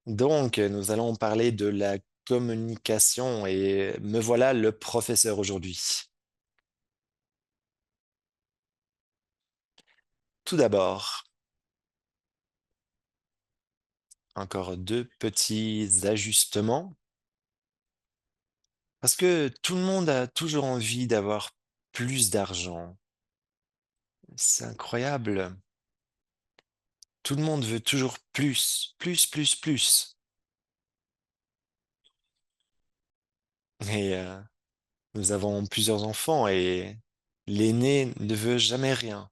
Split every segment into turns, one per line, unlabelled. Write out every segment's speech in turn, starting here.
Donc, nous allons parler de la communication et me voilà le professeur aujourd'hui. Tout d'abord, encore deux petits ajustements parce que tout le monde a toujours envie d'avoir plus d'argent. C'est incroyable. Tout le monde veut toujours plus, plus, plus, plus. Et nous avons plusieurs enfants et l'aîné ne veut jamais rien.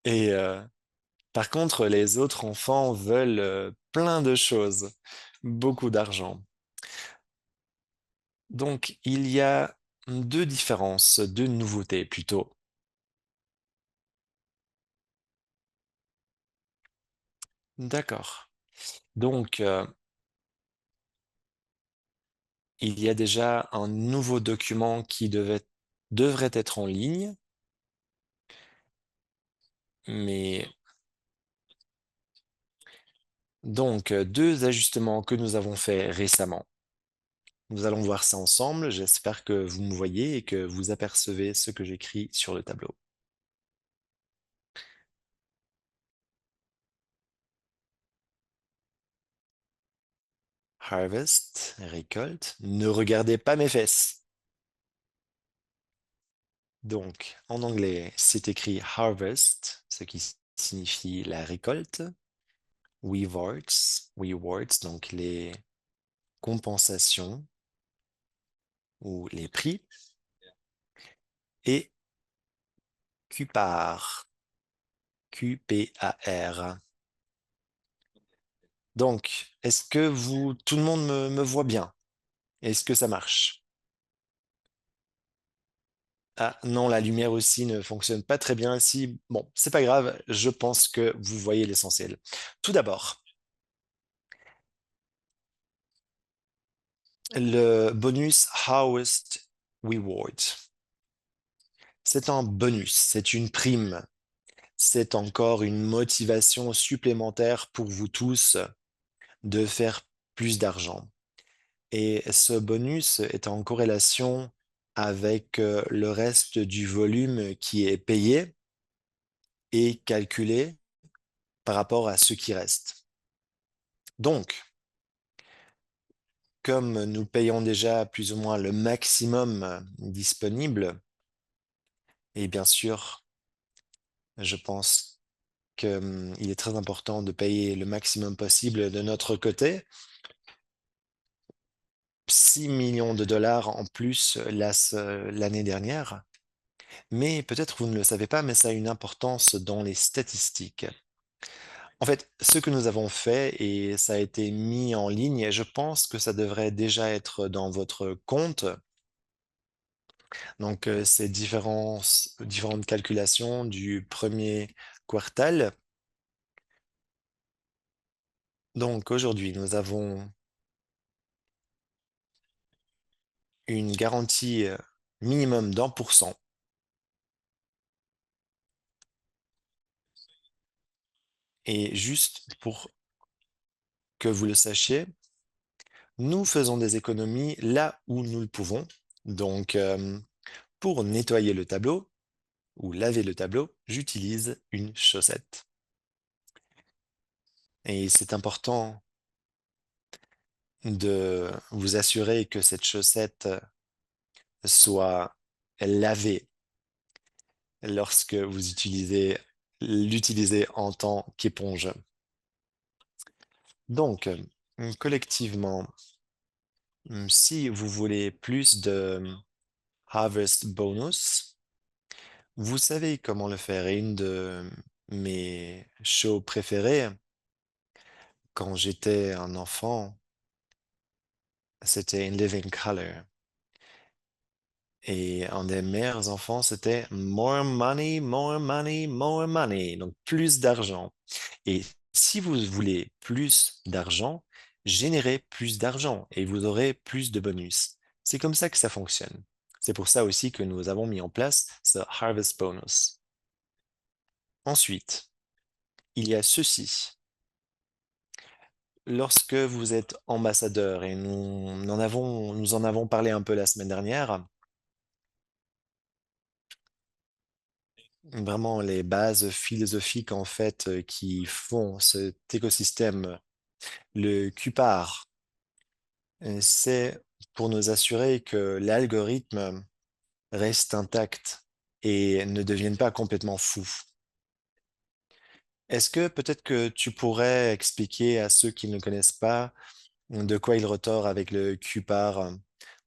Et par contre, les autres enfants veulent plein de choses, beaucoup d'argent. Donc, il y a deux différences, deux nouveautés plutôt. D'accord. Donc, il y a déjà un nouveau document qui devrait être en ligne, mais donc deux ajustements que nous avons faits récemment. Nous allons voir ça ensemble. J'espère que vous me voyez et que vous apercevez ce que j'écris sur le tableau. Harvest, récolte. Ne regardez pas mes fesses. Donc, en anglais, c'est écrit harvest, ce qui signifie la récolte. Rewards, donc les compensations ou les prix. Et cupar, Qpar. Donc, tout le monde me voit bien? Est-ce que ça marche? Ah non, la lumière aussi ne fonctionne pas très bien ici. Bon, c'est pas grave, je pense que vous voyez l'essentiel. Tout d'abord, le bonus Harvest Reward. C'est un bonus, c'est une prime, c'est encore une motivation supplémentaire pour vous tous de faire plus d'argent. Et ce bonus est en corrélation avec le reste du volume qui est payé et calculé par rapport à ce qui reste. Donc, comme nous payons déjà plus ou moins le maximum disponible, et bien sûr, je pense qu'il est très important de payer le maximum possible de notre côté. 6 millions de dollars en plus l'année dernière. Mais peut-être vous ne le savez pas, mais ça a une importance dans les statistiques. En fait, ce que nous avons fait, et ça a été mis en ligne, et je pense que ça devrait déjà être dans votre compte. Donc, ces différentes calculations du premier quartal. Donc, aujourd'hui, nous avons une garantie minimum d'1%. Et juste pour que vous le sachiez, nous faisons des économies là où nous le pouvons. Donc, pour nettoyer le tableau ou laver le tableau, j'utilise une chaussette. Et c'est important de vous assurer que cette chaussette soit lavée lorsque vous l'utilisez en tant qu'éponge. Donc, collectivement, si vous voulez plus de harvest bonus, vous savez comment le faire. Et une de mes shows préférées, quand j'étais un enfant, c'était In Living Color. Et un des meilleurs enfants, c'était More money, more money, more money. Donc plus d'argent. Et si vous voulez plus d'argent, générez plus d'argent et vous aurez plus de bonus. C'est comme ça que ça fonctionne. C'est pour ça aussi que nous avons mis en place ce Harvest Bonus. Ensuite, il y a ceci. Lorsque vous êtes ambassadeur, et nous en avons parlé un peu la semaine dernière, vraiment les bases philosophiques en fait qui font cet écosystème, le QPAR, c'est pour nous assurer que l'algorithme reste intact et ne devienne pas complètement fou. Est-ce que peut-être que tu pourrais expliquer à ceux qui ne connaissent pas de quoi il ressort avec le QPAR?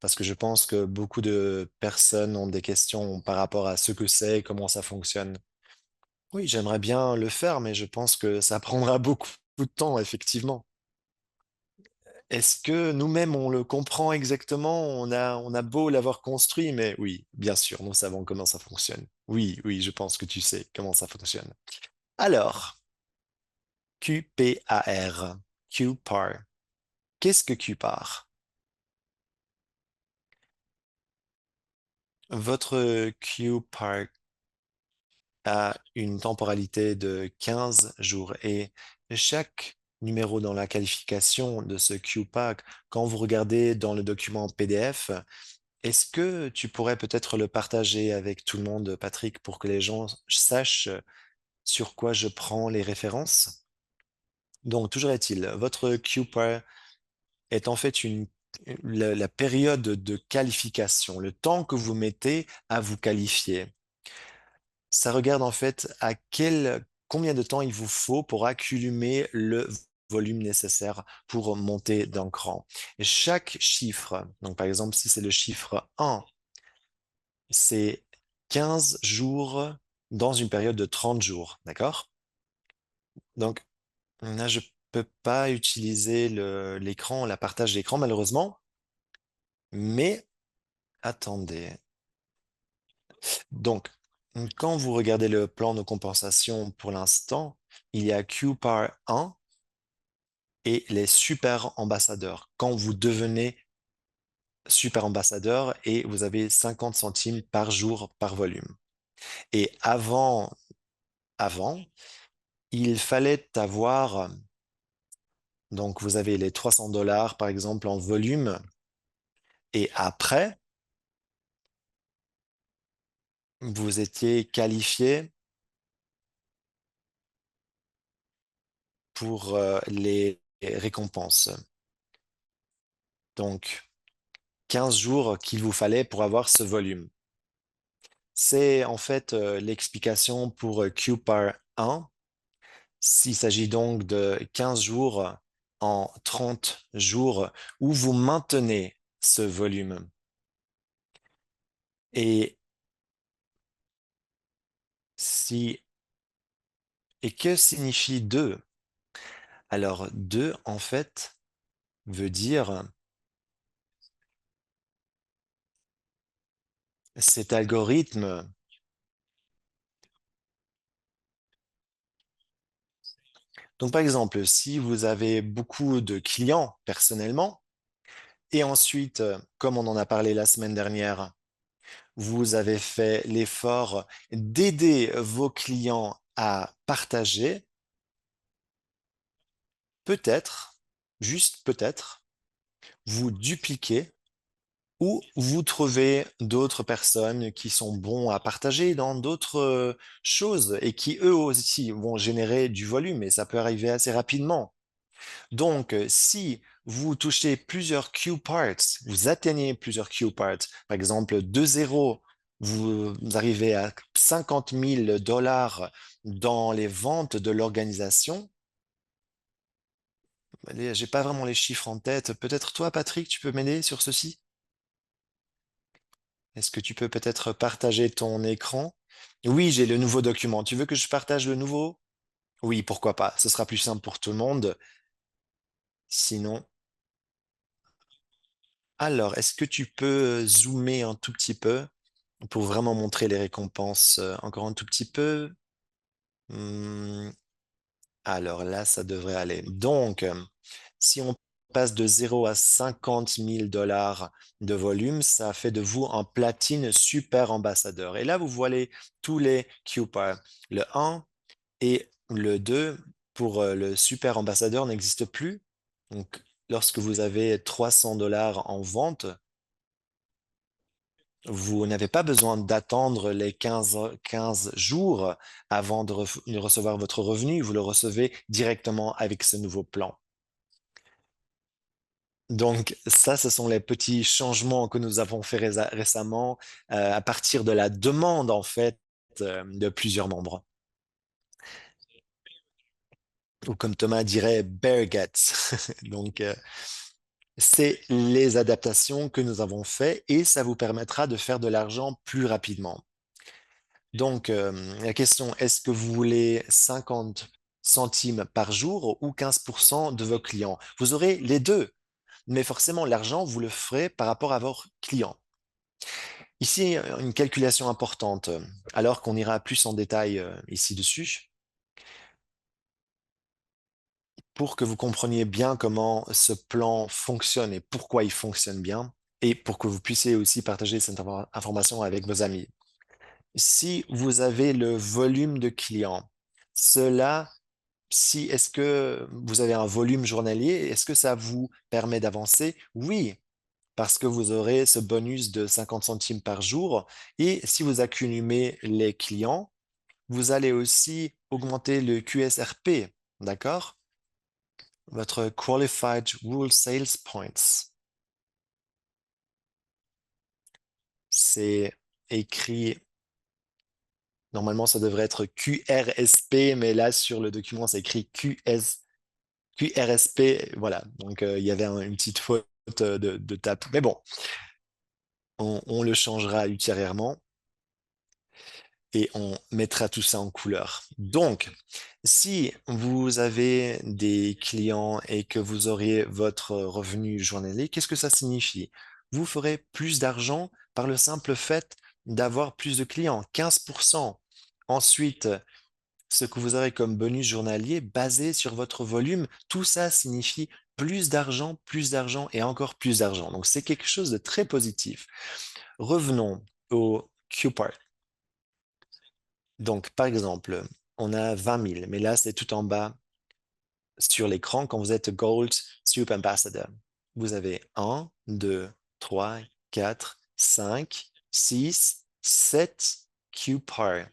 Parce que je pense que beaucoup de personnes ont des questions par rapport à ce que c'est et comment ça fonctionne. Oui, j'aimerais bien le faire, mais je pense que ça prendra beaucoup de temps, effectivement. Est-ce que nous-mêmes, on le comprend exactement? On a beau l'avoir construit, mais oui, bien sûr, nous savons comment ça fonctionne. Oui, oui, je pense que tu sais comment ça fonctionne. Alors, QPAR, QPAR. Qu'est-ce que QPAR? Votre QPAR a une temporalité de 15 jours et chaque numéro dans la qualification de ce QPAC, quand vous regardez dans le document PDF, est-ce que tu pourrais peut-être le partager avec tout le monde, Patrick, pour que les gens sachent sur quoi je prends les références? Donc, toujours est-il, votre QPAR est en fait la période de qualification, le temps que vous mettez à vous qualifier. Ça regarde en fait combien de temps il vous faut pour accumuler le volume nécessaire pour monter d'un cran. Et chaque chiffre, donc par exemple, si c'est le chiffre 1, c'est 15 jours dans une période de 30 jours, d'accord? Donc là, je peux pas utiliser l'écran, la partage d'écran malheureusement, mais attendez. Donc, quand vous regardez le plan de compensation pour l'instant, il y a Q par 1 et les super ambassadeurs. Quand vous devenez super ambassadeur et vous avez 50 centimes par jour par volume. Et avant, il fallait avoir, donc vous avez les 300 dollars par exemple en volume et après, vous étiez qualifié pour les récompenses. Donc, 15 jours qu'il vous fallait pour avoir ce volume. C'est en fait l'explication pour Q par 1. S'il s'agit donc de 15 jours en 30 jours où vous maintenez ce volume. Et si et que signifie 2? Alors 2 en fait veut dire cet algorithme. Donc par exemple, si vous avez beaucoup de clients personnellement et ensuite, comme on en a parlé la semaine dernière, vous avez fait l'effort d'aider vos clients à partager, peut-être, juste peut-être, vous dupliquez ou vous trouvez d'autres personnes qui sont bons à partager dans d'autres choses et qui eux aussi vont générer du volume et ça peut arriver assez rapidement. Donc, si vous touchez plusieurs Q parts, vous atteignez plusieurs Q parts, par exemple de zéro, vous arrivez à 50 000 dollars dans les ventes de l'organisation. Allez, j'ai pas vraiment les chiffres en tête. Peut-être toi, Patrick, tu peux m'aider sur ceci? Est-ce que tu peux peut-être partager ton écran? Oui, j'ai le nouveau document. Tu veux que je partage le nouveau? Oui, pourquoi pas. Ce sera plus simple pour tout le monde. Sinon, alors, est-ce que tu peux zoomer un tout petit peu pour vraiment montrer les récompenses encore un tout petit peu? Hmm, alors là, ça devrait aller. Donc, si on passe de 0 à 50 000 dollars de volume, ça fait de vous un platine super ambassadeur. Et là, vous voyez tous les QPAR. Le 1 et le 2 pour le super ambassadeur n'existe plus. Donc, lorsque vous avez 300 dollars en vente, vous n'avez pas besoin d'attendre les 15 jours avant de recevoir votre revenu. Vous le recevez directement avec ce nouveau plan. Donc, ça, ce sont les petits changements que nous avons fait récemment à partir de la demande, en fait, de plusieurs membres. Ou comme Thomas dirait, bear gets. Donc, c'est les adaptations que nous avons fait et ça vous permettra de faire de l'argent plus rapidement. Donc, la question, est-ce que vous voulez 50 centimes par jour ou 15% de vos clients? Vous aurez les deux, mais forcément, l'argent, vous le ferez par rapport à vos clients. Ici, une calculation importante, alors qu'on ira plus en détail ici dessus, pour que vous compreniez bien comment ce plan fonctionne et pourquoi il fonctionne bien, et pour que vous puissiez aussi partager cette information avec vos amis. Si vous avez le volume de clients, cela, si est-ce que vous avez un volume journalier, est-ce que ça vous permet d'avancer? Oui, parce que vous aurez ce bonus de 50 centimes par jour. Et si vous accumulez les clients, vous allez aussi augmenter le QSRP, d'accord? Votre Qualified Rule Sales Points. C'est écrit, normalement ça devrait être QRSP, mais là sur le document c'est écrit QRSP. Voilà, donc il y avait une petite faute de tape. Mais bon, on le changera ultérieurement et on mettra tout ça en couleur. Donc, si vous avez des clients et que vous auriez votre revenu journalier, qu'est-ce que ça signifie? Vous ferez plus d'argent par le simple fait d'avoir plus de clients, 15%. Ensuite, ce que vous aurez comme bonus journalier basé sur votre volume, tout ça signifie plus d'argent et encore plus d'argent. Donc, c'est quelque chose de très positif. Revenons au Q-Part. Donc, par exemple, on a 20 000, mais là, c'est tout en bas sur l'écran quand vous êtes Gold Soup Ambassador. Vous avez 1, 2, 3, 4, 5, 6, 7 Q-Par,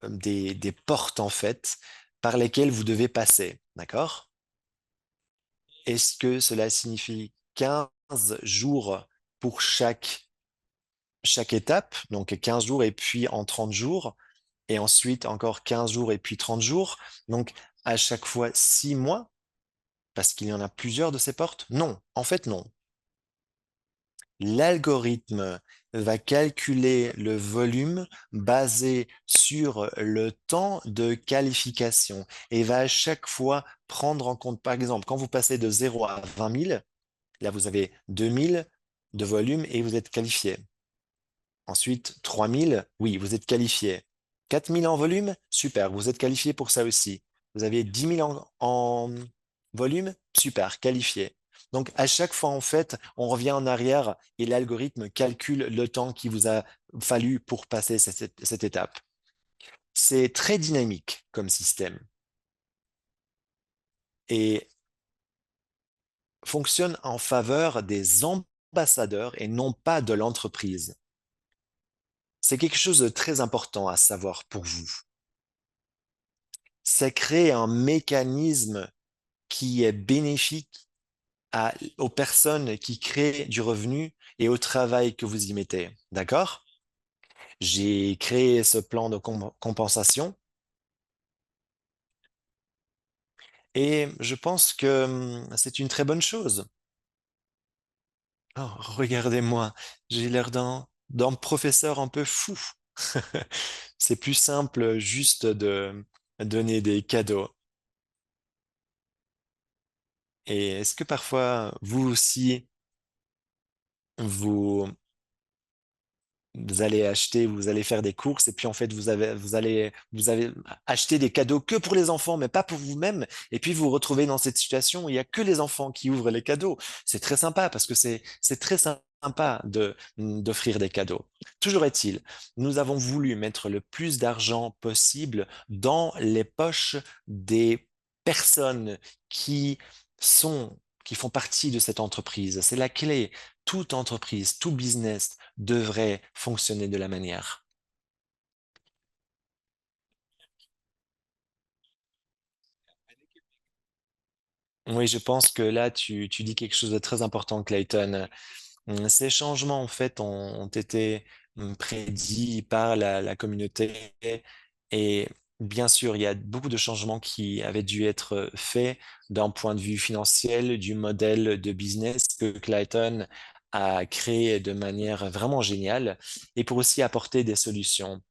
des portes en fait par lesquelles vous devez passer. D'accord? Est-ce que cela signifie 15 jours pour chaque étape? Donc 15 jours et puis en 30 jours et ensuite encore 15 jours et puis 30 jours. Donc, à chaque fois 6 mois, parce qu'il y en a plusieurs de ces portes? Non, en fait, non. L'algorithme va calculer le volume basé sur le temps de qualification et va à chaque fois prendre en compte, par exemple, quand vous passez de 0 à 20 000, là, vous avez 2 000 de volume et vous êtes qualifié. Ensuite, 3 000, oui, vous êtes qualifié. 4 000 en volume, super, vous êtes qualifié pour ça aussi. Vous avez 10 000 en volume, super, qualifié. Donc, à chaque fois, en fait, on revient en arrière et l'algorithme calcule le temps qu'il vous a fallu pour passer cette étape. C'est très dynamique comme système et fonctionne en faveur des ambassadeurs et non pas de l'entreprise. C'est quelque chose de très important à savoir pour vous. Ça crée un mécanisme qui est bénéfique aux personnes qui créent du revenu et au travail que vous y mettez. D'accord? J'ai créé ce plan de compensation et je pense que c'est une très bonne chose. Oh, regardez-moi, j'ai l'air d'un professeur un peu fou. C'est plus simple juste de donner des cadeaux. Et est-ce que parfois, vous aussi, vous vous allez acheter, vous allez faire des courses et puis en fait vous avez acheté des cadeaux que pour les enfants, mais pas pour vous-même. Et puis vous vous retrouvez dans cette situation où il n'y a que les enfants qui ouvrent les cadeaux. C'est très sympa parce que c'est très sympa d'offrir des cadeaux. Toujours est-il, nous avons voulu mettre le plus d'argent possible dans les poches des personnes qui sont, qui font partie de cette entreprise. C'est la clé. Toute entreprise, tout business devrait fonctionner de la manière. Oui, je pense que là, tu dis quelque chose de très important, Clayton. Ces changements, en fait, ont été prédits par la communauté. Et bien sûr, il y a beaucoup de changements qui avaient dû être faits d'un point de vue financier, du modèle de business que Clayton a créé de manière vraiment géniale et pour aussi apporter des solutions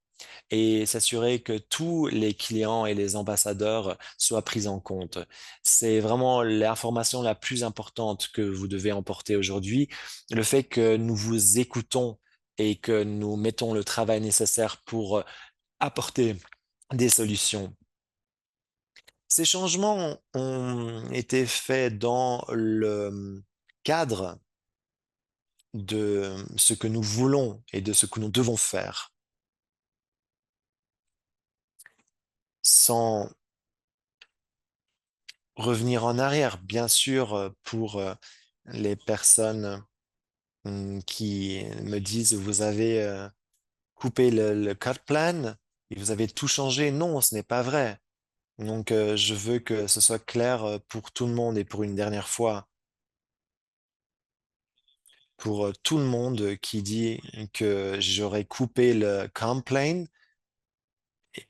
et s'assurer que tous les clients et les ambassadeurs soient pris en compte. C'est vraiment l'information la plus importante que vous devez emporter aujourd'hui. Le fait que nous vous écoutons et que nous mettons le travail nécessaire pour apporter des solutions. Ces changements ont été faits dans le cadre de ce que nous voulons et de ce que nous devons faire, sans revenir en arrière, bien sûr, pour les personnes qui me disent, vous avez coupé le cut plan et vous avez tout changé. Non, ce n'est pas vrai. Donc, je veux que ce soit clair pour tout le monde et pour une dernière fois, pour tout le monde qui dit que j'aurais coupé le complaint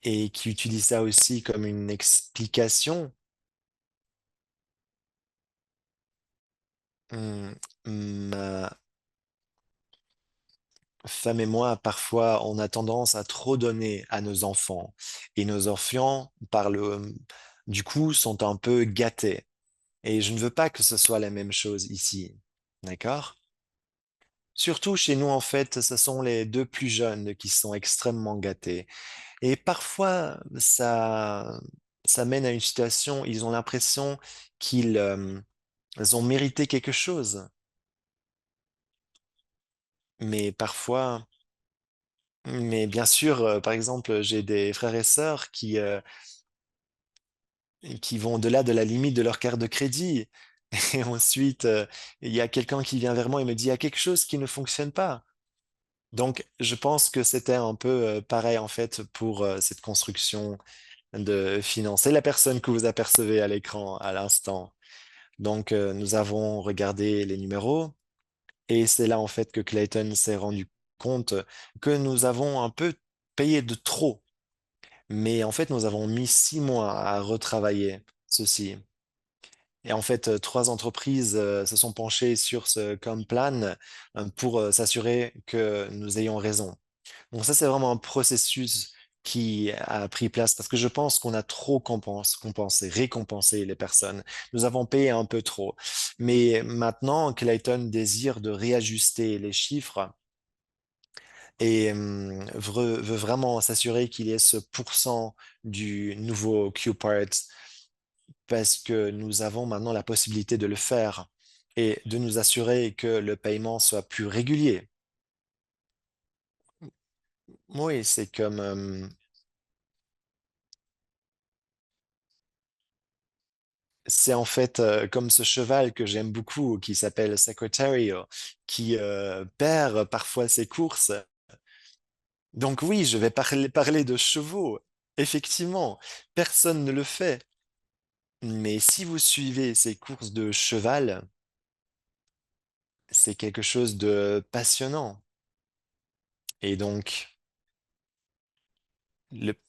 et qui utilise ça aussi comme une explication. hum, Ma femme et moi, parfois, on a tendance à trop donner à nos enfants. Et nos enfants, du coup, sont un peu gâtés. Et je ne veux pas que ce soit la même chose ici. D'accord? Surtout chez nous, en fait, ce sont les deux plus jeunes qui sont extrêmement gâtés. Et parfois, ça mène à une situation, ils ont l'impression qu'ils ont mérité quelque chose. Mais parfois, mais bien sûr, par exemple, j'ai des frères et sœurs qui vont au-delà de la limite de leur carte de crédit. Et ensuite, il y a quelqu'un qui vient vers moi et me dit, il y a quelque chose qui ne fonctionne pas. Donc, je pense que c'était un peu pareil en fait pour cette construction de finances. C'est la personne que vous apercevez à l'écran à l'instant. Donc, nous avons regardé les numéros et c'est là en fait que Clayton s'est rendu compte que nous avons un peu payé de trop. Mais en fait, nous avons mis 6 mois à retravailler ceci. Et en fait, trois entreprises se sont penchées sur ce comme plan pour s'assurer que nous ayons raison. Donc ça, c'est vraiment un processus qui a pris place parce que je pense qu'on a trop récompensé les personnes. Nous avons payé un peu trop. Mais maintenant, Clayton désire de réajuster les chiffres et veut vraiment s'assurer qu'il y ait ce pourcent du nouveau Q-Part parce que nous avons maintenant la possibilité de le faire et de nous assurer que le paiement soit plus régulier. Oui, c'est comme, c'est en fait comme ce cheval que j'aime beaucoup qui s'appelle Secretario, qui perd parfois ses courses. Donc oui, je vais parler de chevaux. Effectivement, personne ne le fait. Mais si vous suivez ces courses de cheval, c'est quelque chose de passionnant. Et donc,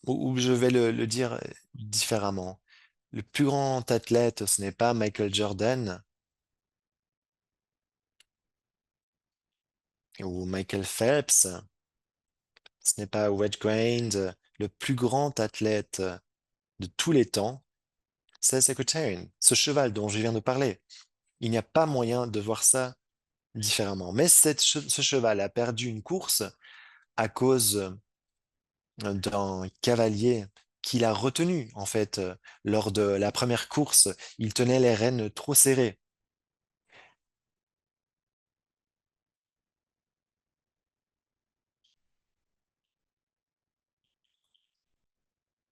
ou je vais le dire différemment. Le plus grand athlète, ce n'est pas Michael Jordan ou Michael Phelps, ce n'est pas Wedge Grind. Le plus grand athlète de tous les temps, c'est Secretarian, ce cheval dont je viens de parler. Il n'y a pas moyen de voir ça différemment. Mais ce cheval a perdu une course à cause d'un cavalier qu'il a retenu, en fait, lors de la première course. Il tenait les rênes trop serrées.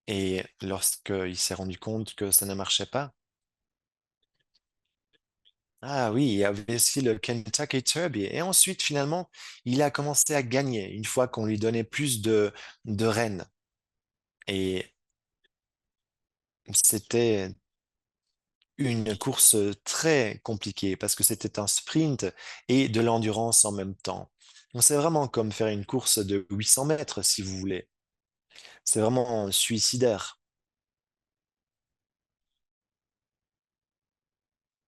Et lorsqu'il s'est rendu compte que ça ne marchait pas, Ah oui, il y avait aussi le Kentucky Derby. Et ensuite, finalement, il a commencé à gagner une fois qu'on lui donnait plus de rênes. Et c'était une course très compliquée parce que c'était un sprint et de l'endurance en même temps. Donc, c'est vraiment comme faire une course de 800 mètres, si vous voulez. C'est vraiment suicidaire.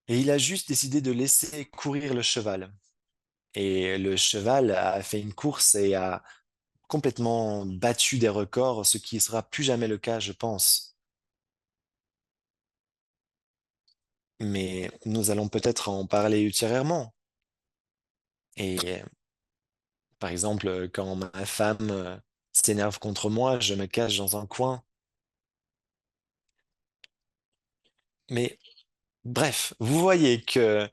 Et il a juste décidé de laisser courir le cheval. Et le cheval a fait une course et a complètement battu des records, ce qui sera plus jamais le cas, je pense. Mais nous allons peut-être en parler ultérieurement. Et par exemple, quand ma femme s'énerve contre moi, je me cache dans un coin. Mais bref, vous voyez que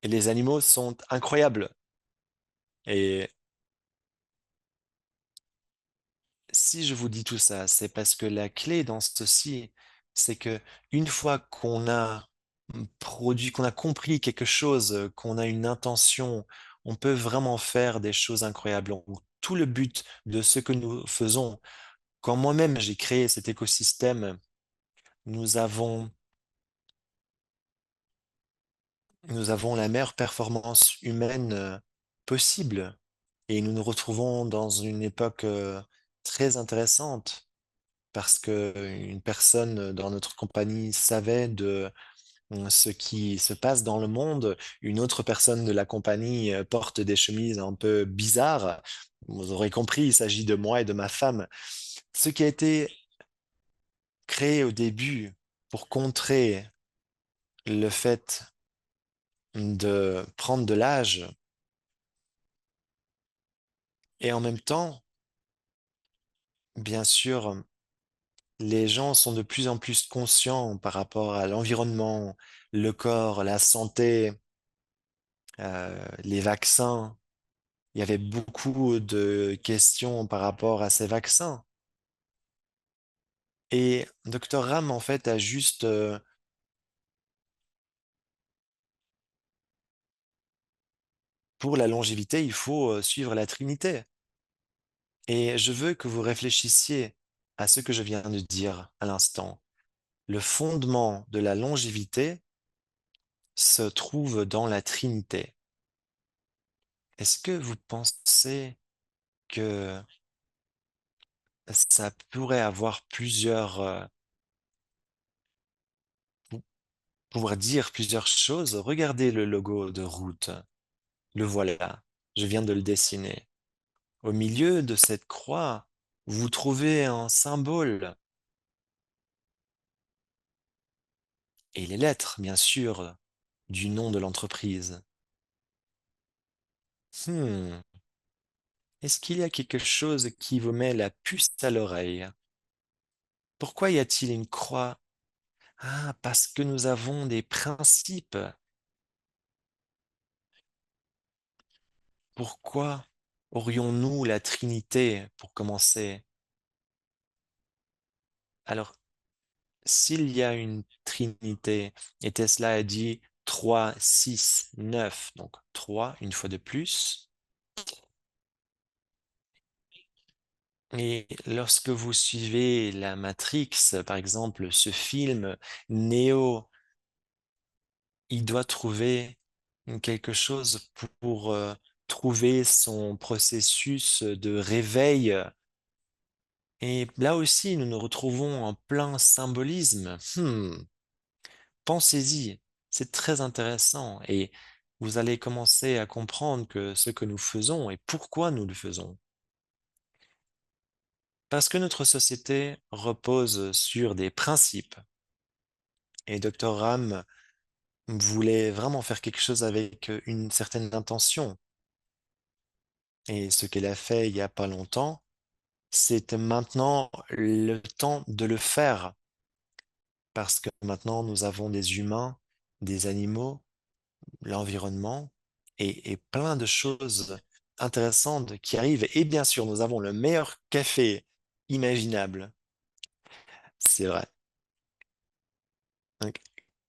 les animaux sont incroyables. Et si je vous dis tout ça, c'est parce que la clé dans ceci, c'est que une fois qu'on a produit, qu'on a compris quelque chose, qu'on a une intention, on peut vraiment faire des choses incroyables. Tout le but de ce que nous faisons, quand moi-même j'ai créé cet écosystème, nous avons, nous avons la meilleure performance humaine possible et nous nous retrouvons dans une époque très intéressante parce que une personne dans notre compagnie savait de ce qui se passe dans le monde. Une autre personne de la compagnie porte des chemises un peu bizarres. Vous aurez compris, il s'agit de moi et de ma femme. Ce qui a été créé au début pour contrer le fait de prendre de l'âge et en même temps, bien sûr, les gens sont de plus en plus conscients par rapport à l'environnement, le corps, la santé, les vaccins. Il y avait beaucoup de questions par rapport à ces vaccins. Et Dr Ram, en fait, a juste, pour la longévité, il faut suivre la Trinité. Et je veux que vous réfléchissiez à ce que je viens de dire à l'instant. Le fondement de la longévité se trouve dans la Trinité. Est-ce que vous pensez que ça pourrait avoir plusieurs, pouvoir dire plusieurs choses? Regardez le logo de route. Le voilà. Je viens de le dessiner. Au milieu de cette croix, vous trouvez un symbole et les lettres, bien sûr, du nom de l'entreprise. Hmm. Est-ce qu'il y a quelque chose qui vous met la puce à l'oreille? Pourquoi y a-t-il une croix? Ah, parce que nous avons des principes. Pourquoi aurions-nous la Trinité pour commencer? Alors, s'il y a une Trinité, et Tesla a dit 3, 6, 9, donc 3 une fois de plus. Et lorsque vous suivez la Matrix, par exemple, ce film, Neo, il doit trouver quelque chose pour trouver son processus de réveil. Et là aussi, nous nous retrouvons en plein symbolisme. Pensez-y, c'est très intéressant et vous allez commencer à comprendre que ce que nous faisons et pourquoi nous le faisons. Parce que notre société repose sur des principes et Dr. Ram voulait vraiment faire quelque chose avec une certaine intention. Et ce qu'elle a fait il y a pas longtemps, c'est maintenant le temps de le faire parce que maintenant nous avons des humains, des animaux, l'environnement et plein de choses intéressantes qui arrivent. Et bien sûr, nous avons le meilleur café imaginable. C'est vrai. Donc,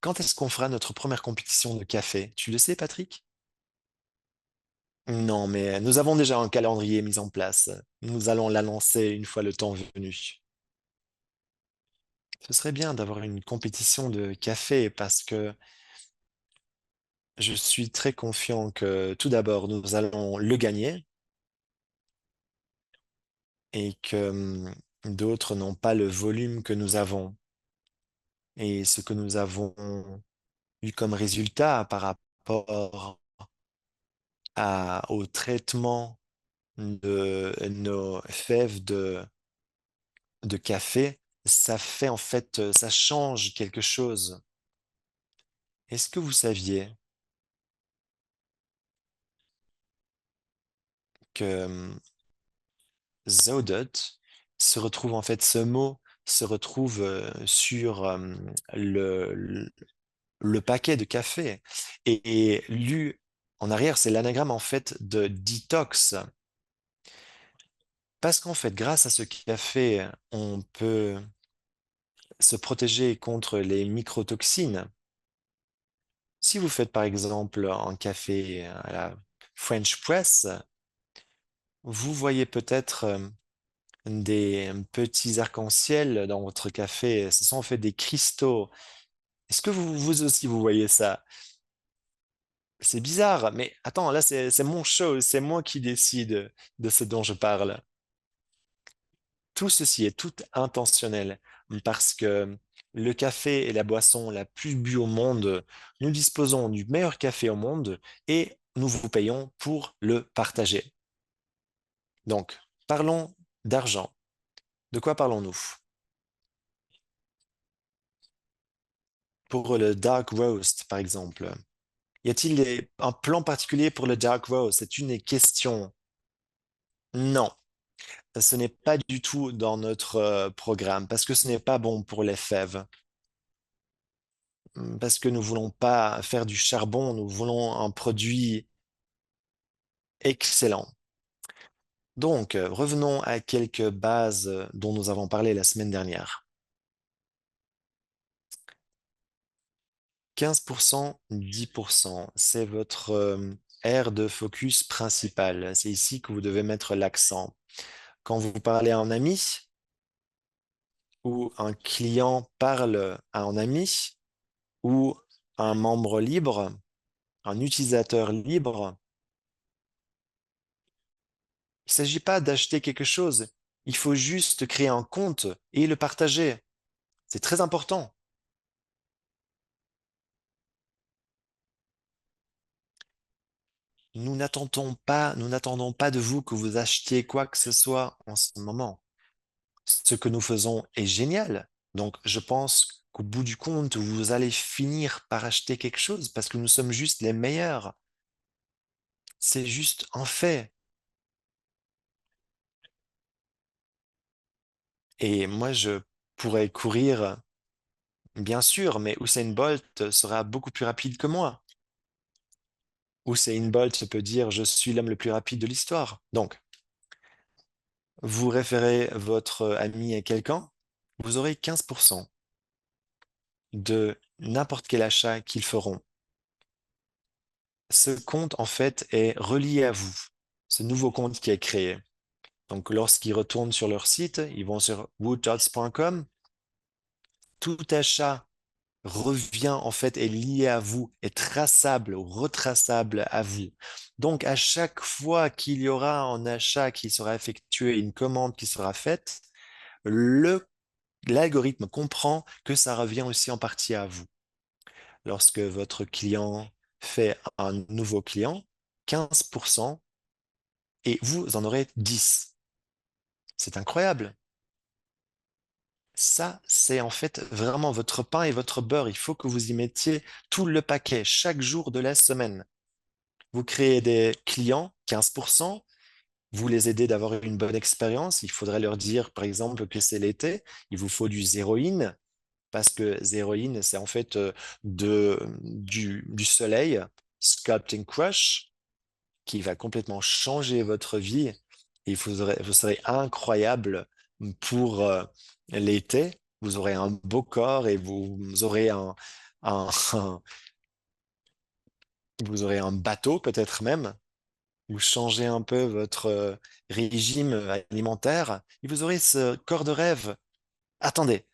Quand est-ce qu'on fera notre première compétition de café? Tu le sais, Patrick? Non, mais nous avons déjà un calendrier mis en place. Nous allons l'annoncer une fois le temps venu. Ce serait bien d'avoir une compétition de café parce que je suis très confiant que tout d'abord, nous allons le gagner et que d'autres n'ont pas le volume que nous avons. Et ce que nous avons eu comme résultat par rapport au traitement de nos fèves de café, ça fait en fait, ça change quelque chose. Est-ce que vous saviez que Zaudot se retrouve en fait, ce mot se retrouve sur le, le paquet de café et lu en arrière, c'est l'anagramme en fait de detox. Parce qu'en fait, grâce à ce café, on peut se protéger contre les microtoxines. Si vous faites par exemple un café à la French press, vous voyez peut-être des petits arcs-en-ciel dans votre café. Ce sont en fait des cristaux. Est-ce que vous aussi vous voyez ça? C'est bizarre, mais attends, là c'est mon show, c'est moi qui décide de ce dont je parle. Tout ceci est tout intentionnel parce que le café est la boisson la plus bue au monde. Nous disposons du meilleur café au monde et nous vous payons pour le partager. Donc, parlons d'argent. De quoi parlons-nous? Pour le dark roast, par exemple. Y a-t-il un plan particulier pour le dark roast? C'est une question. Non, ce n'est pas du tout dans notre programme parce que ce n'est pas bon pour les fèves. Parce que nous voulons pas faire du charbon, nous voulons un produit excellent. Donc, revenons à quelques bases dont nous avons parlé la semaine dernière. 15%, 10%, c'est votre aire de focus principale. C'est ici que vous devez mettre l'accent. Quand vous parlez à un ami ou un client parle à un ami ou un membre libre, un utilisateur libre, il ne s'agit pas d'acheter quelque chose. Il faut juste créer un compte et le partager. C'est très important. Nous n'attendons pas de vous que vous achetiez quoi que ce soit en ce moment. Ce que nous faisons est génial. Donc, je pense qu'au bout du compte, vous allez finir par acheter quelque chose parce que nous sommes juste les meilleurs. C'est juste un fait. Et moi, je pourrais courir, bien sûr, mais Usain Bolt sera beaucoup plus rapide que moi. Usain Bolt peut dire, je suis l'homme le plus rapide de l'histoire. Donc, vous référez votre ami à quelqu'un, vous aurez 15% de n'importe quel achat qu'ils feront. Ce compte, en fait, est relié à vous, ce nouveau compte qui est créé. Donc, lorsqu'ils retournent sur leur site, ils vont sur wooddots.com. Tout achat revient, en fait, est lié à vous, est traçable, retraçable à vous. Donc, à chaque fois qu'il y aura un achat qui sera effectué, une commande qui sera faite, le l'algorithme comprend que ça revient aussi en partie à vous. Lorsque votre client fait un nouveau client, 15% et vous en aurez 10. C'est incroyable. Ça, c'est en fait vraiment votre pain et votre beurre. Il faut que vous y mettiez tout le paquet chaque jour de la semaine. Vous créez des clients, 15%. Vous les aidez d'avoir une bonne expérience. Il faudrait leur dire, par exemple, que c'est l'été. Il vous faut du zéroïne parce que zéroïne, c'est en fait du soleil, Sculpting Crush, qui va complètement changer votre vie. Et vous serez incroyable pour l'été. Vous aurez un beau corps et vous aurez un- vous aurez un bateau peut-être même. Vous changez un peu votre régime alimentaire et vous aurez ce corps de rêve. Attendez,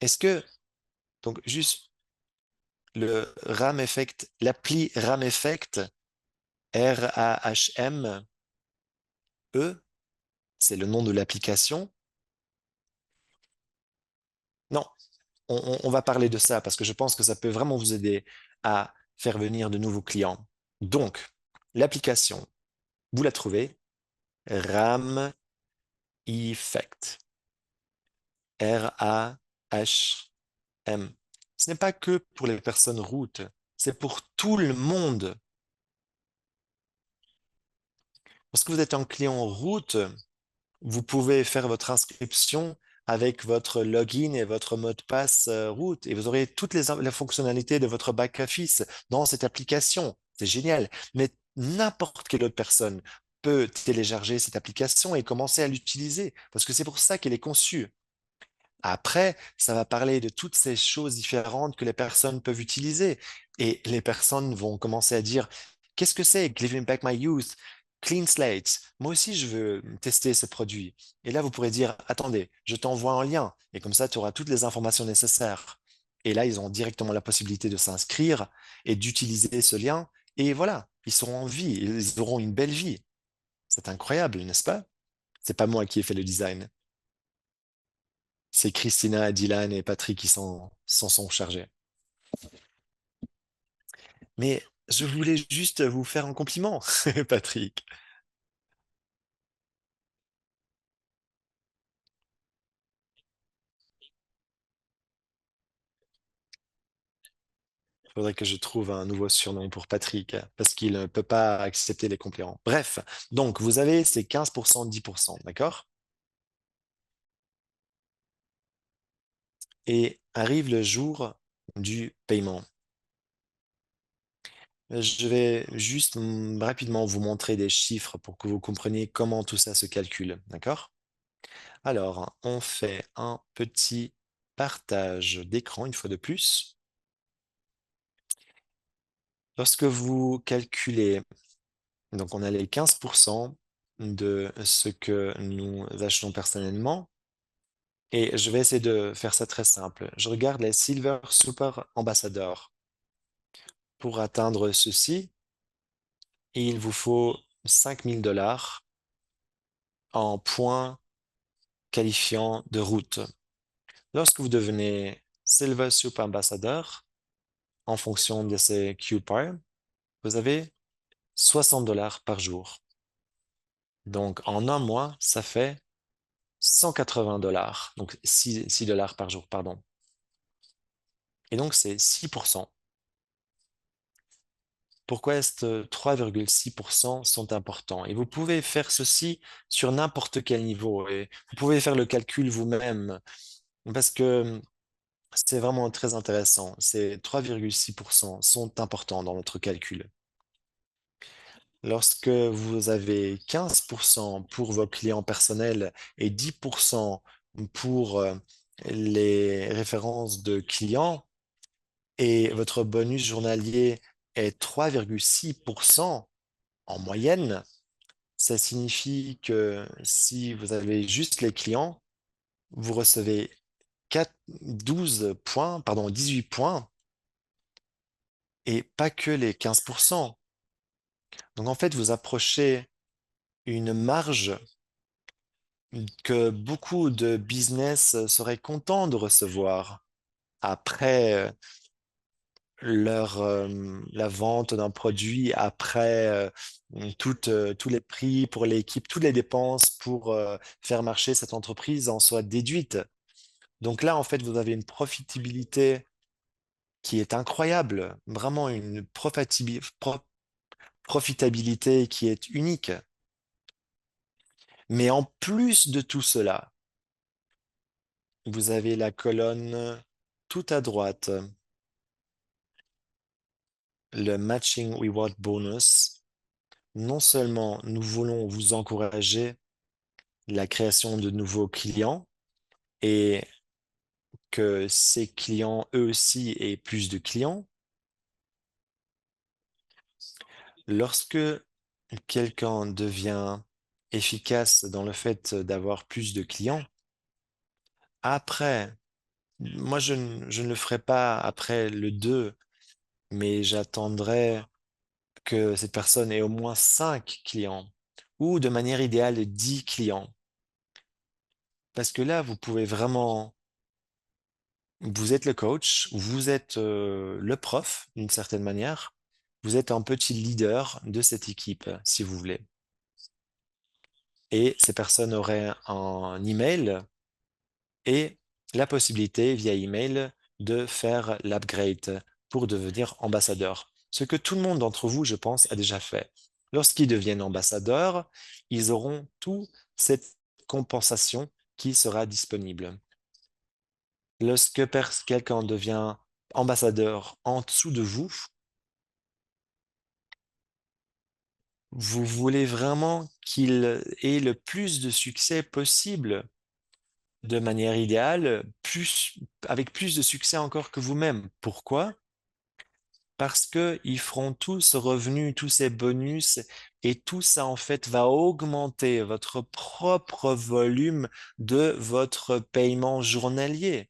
est-ce que, donc juste le RAM Effect, l'appli RAM Effect, RAHME, c'est le nom de l'application. Non, on va parler de ça parce que je pense que ça peut vraiment vous aider à faire venir de nouveaux clients. Donc, l'application, vous la trouvez, RAM Effect, RAHM. Ce n'est pas que pour les personnes routes, c'est pour tout le monde. Lorsque vous êtes un client route, vous pouvez faire votre inscription avec votre login et votre mot de passe route et vous aurez toutes les fonctionnalités de votre back-office dans cette application. C'est génial. Mais n'importe quelle autre personne peut télécharger cette application et commencer à l'utiliser parce que c'est pour ça qu'elle est conçue. Après, ça va parler de toutes ces choses différentes que les personnes peuvent utiliser. Et les personnes vont commencer à dire, qu'est-ce que c'est Giving Back My Youth, Clean Slate? Moi aussi, je veux tester ce produit. Et là, vous pourrez dire, attendez, je t'envoie un lien. Et comme ça, tu auras toutes les informations nécessaires. Et là, ils ont directement la possibilité de s'inscrire et d'utiliser ce lien. Et voilà, ils seront en vie, ils auront une belle vie. C'est incroyable, n'est-ce pas? C'est pas moi qui ai fait le design. C'est Christina, Dylan et Patrick qui s'en sont chargés. Mais je voulais juste vous faire un compliment, Patrick. Il faudrait que je trouve un nouveau surnom pour Patrick, parce qu'il ne peut pas accepter les compliments. Bref, donc vous avez ces 15%, 10%, d'accord? Et arrive le jour du paiement. Je vais juste rapidement vous montrer des chiffres pour que vous compreniez comment tout ça se calcule, d'accord? Alors, on fait un petit partage d'écran une fois de plus. Lorsque vous calculez, donc on a les 15% de ce que nous achetons personnellement, et je vais essayer de faire ça très simple. Je regarde les Silver Super Ambassador. Pour atteindre ceci, il vous faut 5 000 $ en points qualifiants de route. Lorsque vous devenez Silver Super Ambassador, en fonction de ces QPAR, vous avez 60 $ par jour. Donc, en un mois, ça fait 180 $. Donc, 6 $ par jour, pardon. Et donc, c'est 6%. Pourquoi est-ce que 3,6% sont importants? Et vous pouvez faire ceci sur n'importe quel niveau. Et vous pouvez faire le calcul vous-même parce que c'est vraiment très intéressant. Ces 3,6% sont importants dans notre calcul. Lorsque vous avez 15% pour vos clients personnels et 10% pour les références de clients et votre bonus journalier est 3,6% en moyenne, ça signifie que si vous avez juste les clients, vous recevez 12 points, pardon, 18 points et pas que les 15%. Donc en fait, vous approchez une marge que beaucoup de business seraient contents de recevoir après la vente d'un produit, après tous les prix pour l'équipe, toutes les dépenses pour faire marcher cette entreprise en soient déduites. Donc là, en fait, vous avez une profitabilité qui est incroyable, vraiment une profitabilité qui est unique. Mais en plus de tout cela, vous avez la colonne tout à droite, le Matching Reward Bonus. Non seulement nous voulons vous encourager la création de nouveaux clients et que ses clients, eux aussi, aient plus de clients. Lorsque quelqu'un devient efficace dans le fait d'avoir plus de clients, après, moi, je ne le ferai pas après le 2, mais j'attendrai que cette personne ait au moins 5 clients ou de manière idéale 10 clients. Parce que là, vous pouvez vraiment, vous êtes le coach, vous êtes le prof d'une certaine manière, vous êtes un petit leader de cette équipe, si vous voulez. Et ces personnes auraient un email et la possibilité via email de faire l'upgrade pour devenir ambassadeur. Ce que tout le monde d'entre vous, je pense, a déjà fait. Lorsqu'ils deviennent ambassadeurs, ils auront toute cette compensation qui sera disponible. Lorsque quelqu'un devient ambassadeur en dessous de vous, vous voulez vraiment qu'il ait le plus de succès possible de manière idéale, avec plus de succès encore que vous-même. Pourquoi? Parce que ils feront tous ce revenu, tous ces bonus, et tout ça, en fait, va augmenter votre propre volume de votre paiement journalier.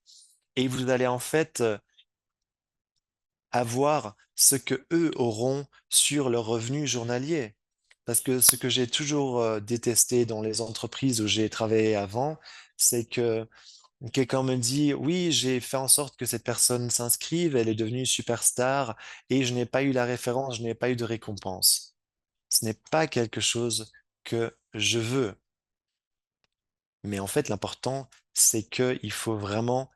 Et vous allez, en fait, avoir ce que eux auront sur leur revenu journalier. Parce que ce que j'ai toujours détesté dans les entreprises où j'ai travaillé avant, c'est que quelqu'un me dit, oui, j'ai fait en sorte que cette personne s'inscrive, elle est devenue superstar et je n'ai pas eu la référence, je n'ai pas eu de récompense. Ce n'est pas quelque chose que je veux. Mais en fait, l'important, c'est qu'il faut vraiment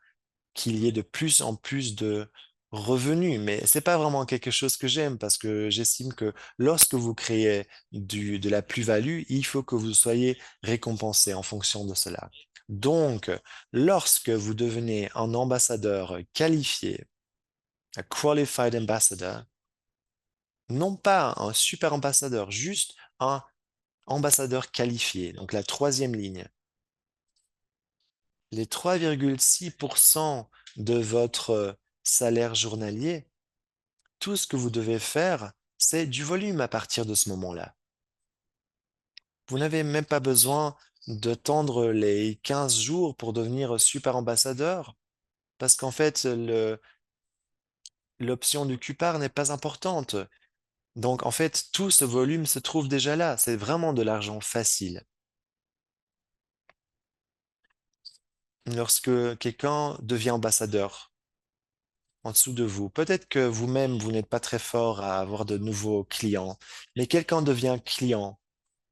qu'il y ait de plus en plus de revenus. Mais c'est pas vraiment quelque chose que j'aime parce que j'estime que lorsque vous créez de la plus-value, il faut que vous soyez récompensé en fonction de cela. Donc, lorsque vous devenez un ambassadeur qualifié, un qualified ambassador, non pas un super ambassadeur, juste un ambassadeur qualifié, donc la troisième ligne, les 3,6% de votre salaire journalier, tout ce que vous devez faire, c'est du volume à partir de ce moment-là. Vous n'avez même pas besoin de tendre les 15 jours pour devenir super ambassadeur, parce qu'en fait, l'option du cupard n'est pas importante. Donc, en fait, tout ce volume se trouve déjà là. C'est vraiment de l'argent facile. Lorsque quelqu'un devient ambassadeur en dessous de vous, peut-être que vous-même, vous n'êtes pas très fort à avoir de nouveaux clients, mais quelqu'un devient client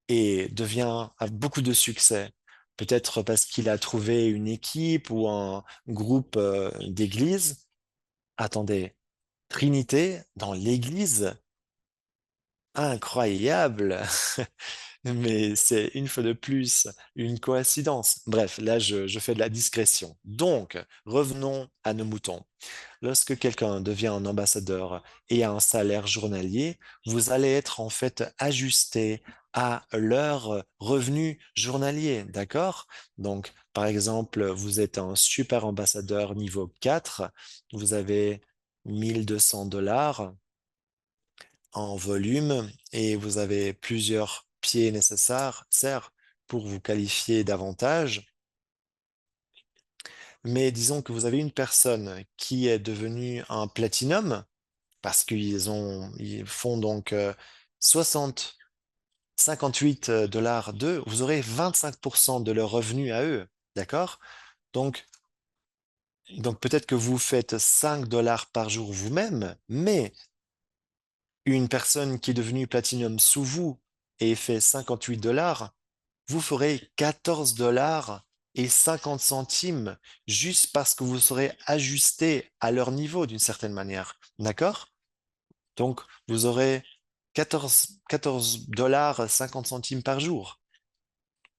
et a beaucoup de succès. Peut-être parce qu'il a trouvé une équipe ou un groupe d'église. Attendez, Trinité dans l'église? Incroyable! Mais c'est une fois de plus une coïncidence. Bref, là, je fais de la discrétion. Donc, revenons à nos moutons. Lorsque quelqu'un devient un ambassadeur et a un salaire journalier, vous allez être en fait ajusté à leur revenu journalier, d'accord? Donc, par exemple, vous êtes un super ambassadeur niveau 4, vous avez 1 200 $ en volume et vous avez plusieurs pieds nécessaires, certes, pour vous qualifier davantage. Mais disons que vous avez une personne qui est devenue un platinum parce ils font donc 60, 58 dollars d'eux, vous aurez 25% de leurs revenus à eux, d'accord? Donc, donc peut-être que vous faites 5 dollars par jour vous-même, mais une personne qui est devenue platinum sous vous et fait 58 dollars, vous ferez 14 dollars et 50 centimes juste parce que vous serez ajusté à leur niveau d'une certaine manière. D'accord? Donc, vous aurez 14 dollars 50 centimes par jour.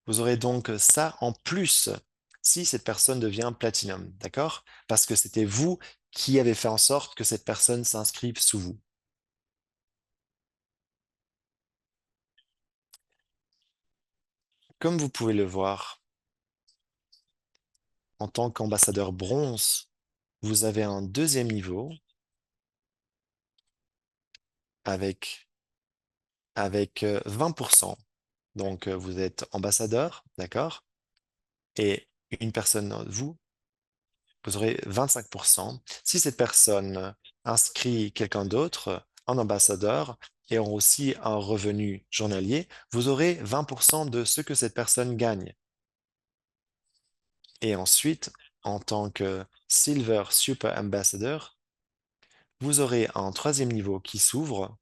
Vous aurez donc ça en plus si cette personne devient platinum. D'accord? Parce que c'était vous qui avez fait en sorte que cette personne s'inscrive sous vous. Comme vous pouvez le voir, En tant qu'ambassadeur bronze, vous avez un deuxième niveau avec, avec 20%. Donc, vous êtes ambassadeur, d'accord? Et une personne, vous aurez 25%. Si cette personne inscrit quelqu'un d'autre en ambassadeur et ont aussi un revenu journalier, vous aurez 20% de ce que cette personne gagne. Et ensuite, en tant que Silver Super Ambassador, vous aurez un troisième niveau qui s'ouvre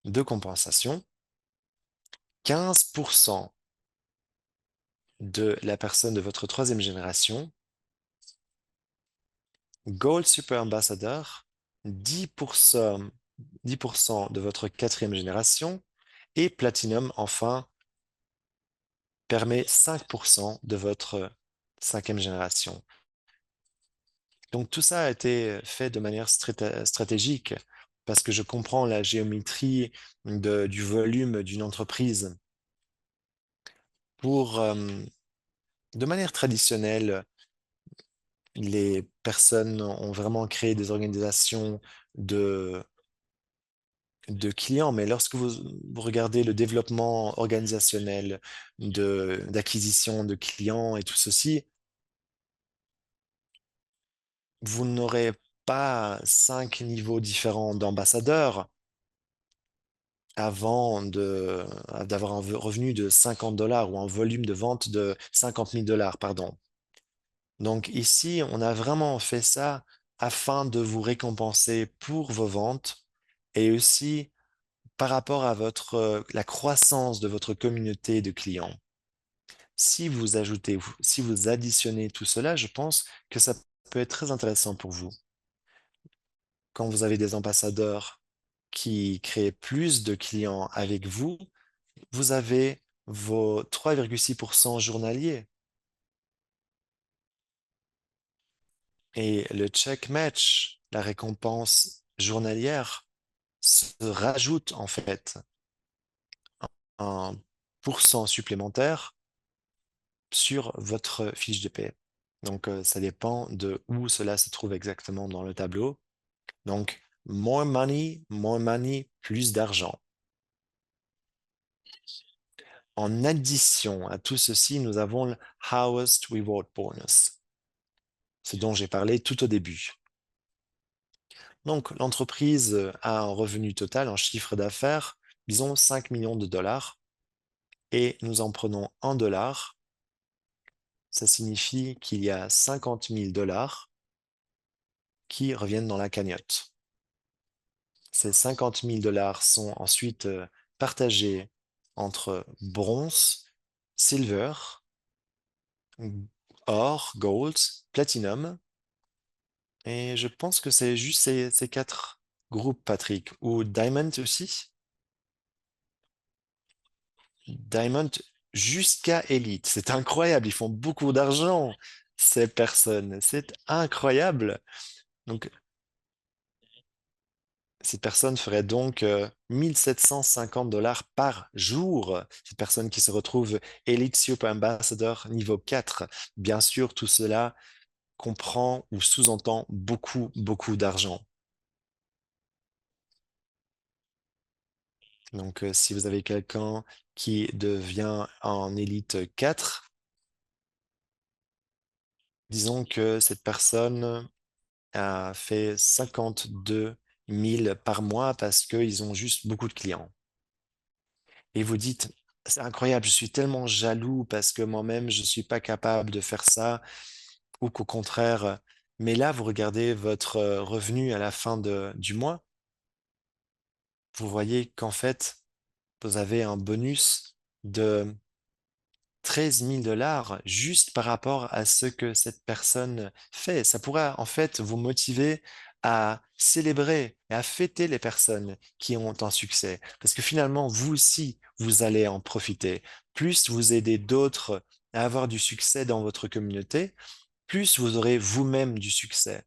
de compensation. 15% de la personne de votre troisième génération, Gold Super Ambassador, 10%, 10% de votre quatrième génération, et Platinum, enfin, permet 5% de votre cinquième génération. Donc tout ça a été fait de manière stratégique parce que je comprends la géométrie du volume d'une entreprise. Pour, de manière traditionnelle, les personnes ont vraiment créé des organisations de, de clients, mais lorsque vous regardez le développement organisationnel d'acquisition de clients et tout ceci, vous n'aurez pas 5 niveaux différents d'ambassadeurs avant d'avoir un revenu de 50 dollars ou un volume de vente de 50 000 dollars, pardon. Donc ici, on a vraiment fait ça afin de vous récompenser pour vos ventes et aussi par rapport à la croissance de votre communauté de clients. Si vous additionnez tout cela, je pense que ça peut être très intéressant pour vous. Quand vous avez des ambassadeurs qui créent plus de clients avec vous, vous avez vos 3,6% journaliers. Et le check match, la récompense journalière, se rajoute en fait un pourcent supplémentaire sur votre fiche de paie. Donc, ça dépend de où cela se trouve exactement dans le tableau. Donc, more money, plus d'argent. En addition à tout ceci, nous avons le Highest Reward Bonus, ce dont j'ai parlé tout au début. Donc, l'entreprise a un revenu total, un chiffre d'affaires, disons 5 millions de dollars, et nous en prenons 1 dollar. Ça signifie qu'il y a 50 000 dollars qui reviennent dans la cagnotte. Ces 50 000 dollars sont ensuite partagés entre bronze, silver, or, gold, platinum, et je pense que c'est juste ces quatre groupes, Patrick, ou diamond aussi. Diamond jusqu'à Elite. C'est incroyable, ils font beaucoup d'argent, ces personnes. C'est incroyable. Donc, ces personnes feraient donc 1750 dollars par jour. Ces personnes qui se retrouvent Elite Super Ambassador niveau 4. Bien sûr, tout cela comprend ou sous-entend beaucoup, beaucoup d'argent. Donc, si vous avez quelqu'un qui devient en Elite 4, disons que cette personne a fait 52 000 par mois parce qu'ils ont juste beaucoup de clients. Et vous dites, c'est incroyable, je suis tellement jaloux parce que moi-même, je ne suis pas capable de faire ça, ou qu'au contraire, mais là, vous regardez votre revenu à la fin du mois, vous voyez qu'en fait, vous avez un bonus de 13 000 dollars juste par rapport à ce que cette personne fait. Ça pourrait en fait vous motiver à célébrer et à fêter les personnes qui ont un succès. Parce que finalement, vous aussi, vous allez en profiter. Plus vous aidez d'autres à avoir du succès dans votre communauté, plus vous aurez vous-même du succès.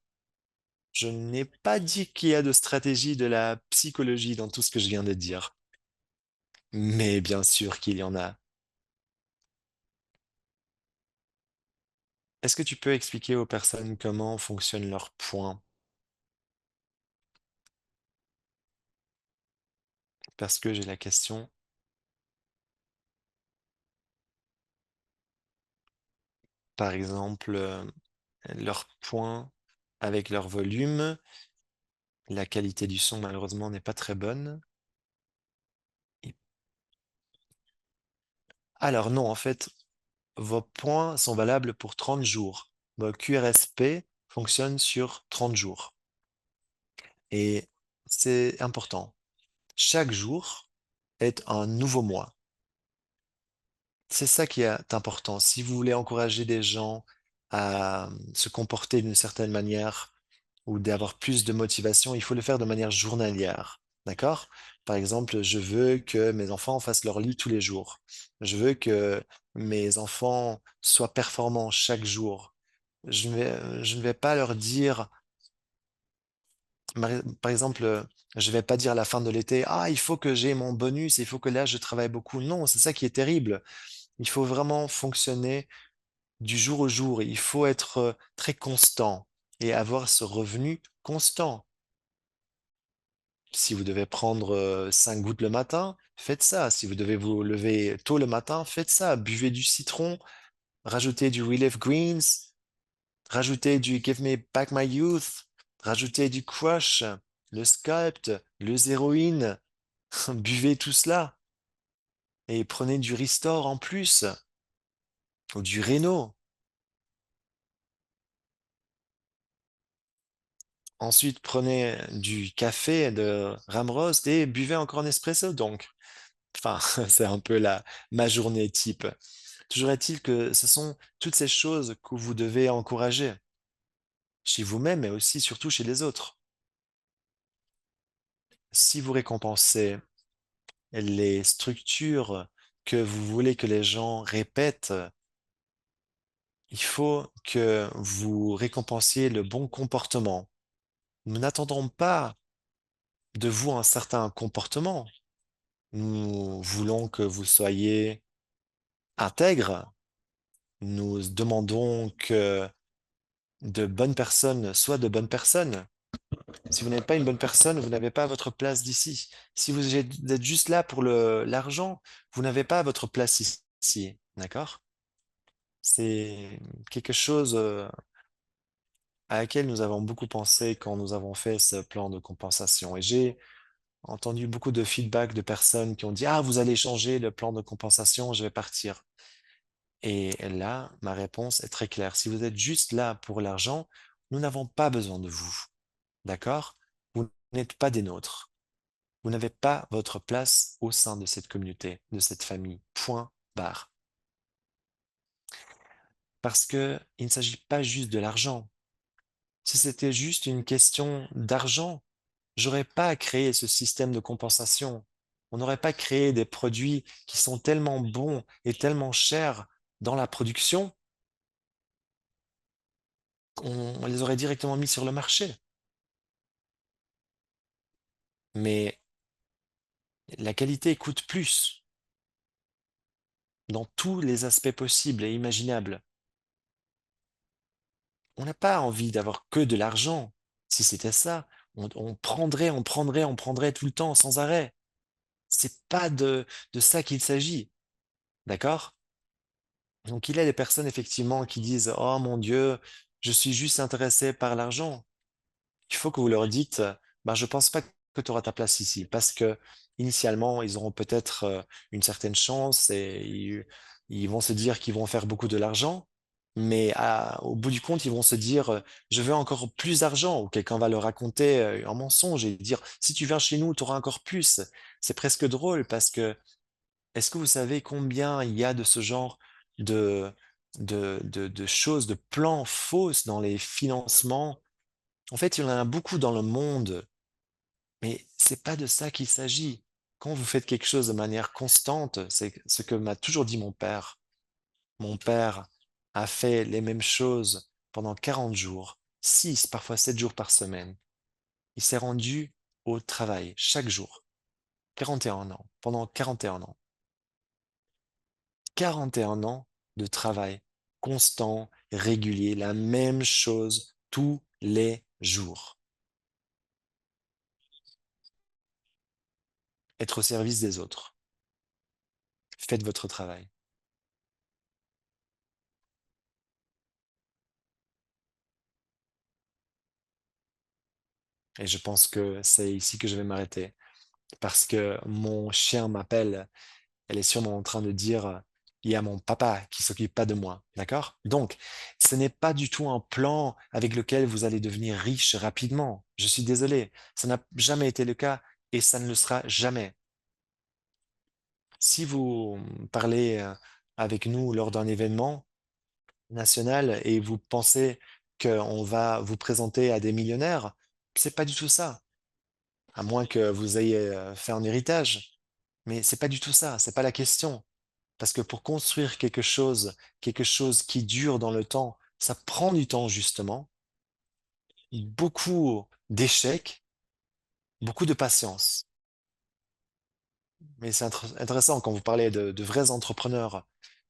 Je n'ai pas dit qu'il y a de stratégie de la psychologie dans tout ce que je viens de dire, mais bien sûr qu'il y en a. Est-ce que tu peux expliquer aux personnes comment fonctionnent leurs points? Parce que j'ai la question, par exemple, leurs points avec leur volume, la qualité du son malheureusement n'est pas très bonne. Et- Alors non, en fait, vos points sont valables pour 30 jours. Vos QRSP fonctionnent sur 30 jours. Et c'est important. Chaque jour est un nouveau mois. C'est ça qui est important. Si vous voulez encourager des gens à se comporter d'une certaine manière ou d'avoir plus de motivation, il faut le faire de manière journalière. D'accord? Par exemple, je veux que mes enfants fassent leur lit tous les jours. Je veux que mes enfants soient performants chaque jour. Je ne vais pas leur dire, par exemple, je vais pas dire à la fin de l'été, ah, il faut que j'ai mon bonus, il faut que là, je travaille beaucoup. Non, c'est ça qui est terrible. Il faut vraiment fonctionner du jour au jour. Il faut être très constant et avoir ce revenu constant. Si vous devez prendre 5 gouttes le matin, faites ça. Si vous devez vous lever tôt le matin, faites ça. Buvez du citron, rajoutez du Relief Greens, rajoutez du Give Me Back My Youth, rajoutez du Crush, le Sculpt, le Zéroïne. Buvez tout cela et prenez du Restore en plus ou du Reno. Ensuite, prenez du café de Ramrost et buvez encore un espresso. Donc, enfin, c'est un peu ma journée type. Toujours est-il que ce sont toutes ces choses que vous devez encourager chez vous-même, mais aussi surtout chez les autres. Si vous récompensez les structures que vous voulez que les gens répètent, il faut que vous récompensiez le bon comportement. Nous n'attendons pas de vous un certain comportement. Nous voulons que vous soyez intègre. Nous demandons que de bonnes personnes soient de bonnes personnes. Si vous n'êtes pas une bonne personne, vous n'avez pas votre place d'ici. Si vous êtes juste là pour l'argent, vous n'avez pas votre place ici. D'accord? C'est quelque chose à laquelle nous avons beaucoup pensé quand nous avons fait ce plan de compensation. Et j'ai entendu beaucoup de feedback de personnes qui ont dit, ah, vous allez changer le plan de compensation, je vais partir. Et là, ma réponse est très claire. Si vous êtes juste là pour l'argent, nous n'avons pas besoin de vous. D'accord? Vous n'êtes pas des nôtres. Vous n'avez pas votre place au sein de cette communauté, de cette famille. Point barre. Parce que il ne s'agit pas juste de l'argent. Si c'était juste une question d'argent, j'aurais pas créé ce système de compensation. On n'aurait pas créé des produits qui sont tellement bons et tellement chers dans la production qu'on les aurait directement mis sur le marché. Mais la qualité coûte plus dans tous les aspects possibles et imaginables. On n'a pas envie d'avoir que de l'argent. Si c'était ça, on prendrait, on prendrait, on prendrait tout le temps, sans arrêt. C'est pas de ça qu'il s'agit. D'accord? Donc, il y a des personnes, effectivement, qui disent, oh mon Dieu, je suis juste intéressé par l'argent. Il faut que vous leur dites, ben, je pense pas que tu auras ta place ici, parce que initialement, ils auront peut-être une certaine chance et ils vont se dire qu'ils vont faire beaucoup de l'argent, mais au bout du compte, ils vont se dire, je veux encore plus d'argent, ou quelqu'un va leur raconter un mensonge et dire, si tu viens chez nous, tu auras encore plus. C'est presque drôle parce que est-ce que vous savez combien il y a de ce genre de, de choses, de plans fausses dans les financements? En fait, il y en a beaucoup dans le monde, mais c'est pas de ça qu'il s'agit. Quand vous faites quelque chose de manière constante, c'est ce que m'a toujours dit mon père. Mon père a fait les mêmes choses pendant 40 jours, 6, parfois 7 jours par semaine. Il s'est rendu au travail chaque jour, 41 ans, pendant 41 ans. 41 ans de travail constant. régulier, la même chose tous les jours. Être au service des autres. Faites votre travail. Et je pense que c'est ici que je vais m'arrêter parce que mon chien m'appelle. Elle est sûrement en train de dire, il y a mon papa qui s'occupe pas de moi. D'accord? Donc, ce n'est pas du tout un plan avec lequel vous allez devenir riche rapidement. Je suis désolé. Ça n'a jamais été le cas et ça ne le sera jamais. Si vous parlez avec nous lors d'un événement national et vous pensez qu'on va vous présenter à des millionnaires, c'est pas du tout ça. À moins que vous ayez fait un héritage. Mais c'est pas du tout ça, c'est pas la question. Parce que pour construire quelque chose qui dure dans le temps, ça prend du temps justement, beaucoup d'échecs, beaucoup de patience. Mais c'est intéressant quand vous parlez de vrais entrepreneurs,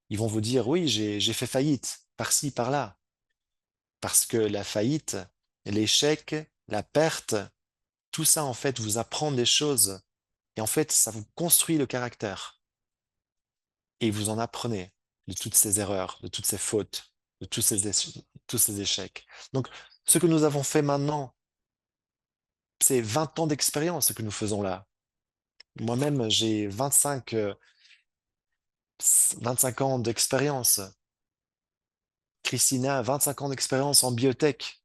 ils vont vous dire, oui, j'ai fait faillite par-ci, par-là. Parce que la faillite, l'échec, la perte, tout ça en fait vous apprend des choses. Et en fait, ça vous construit le caractère. Et vous en apprenez de toutes ces erreurs, de toutes ces fautes, de tous ces échecs. Donc, ce que nous avons fait maintenant, c'est 20 ans d'expérience ce que nous faisons là. Moi-même, j'ai 25 ans d'expérience. Christina a 25 ans d'expérience en biotech.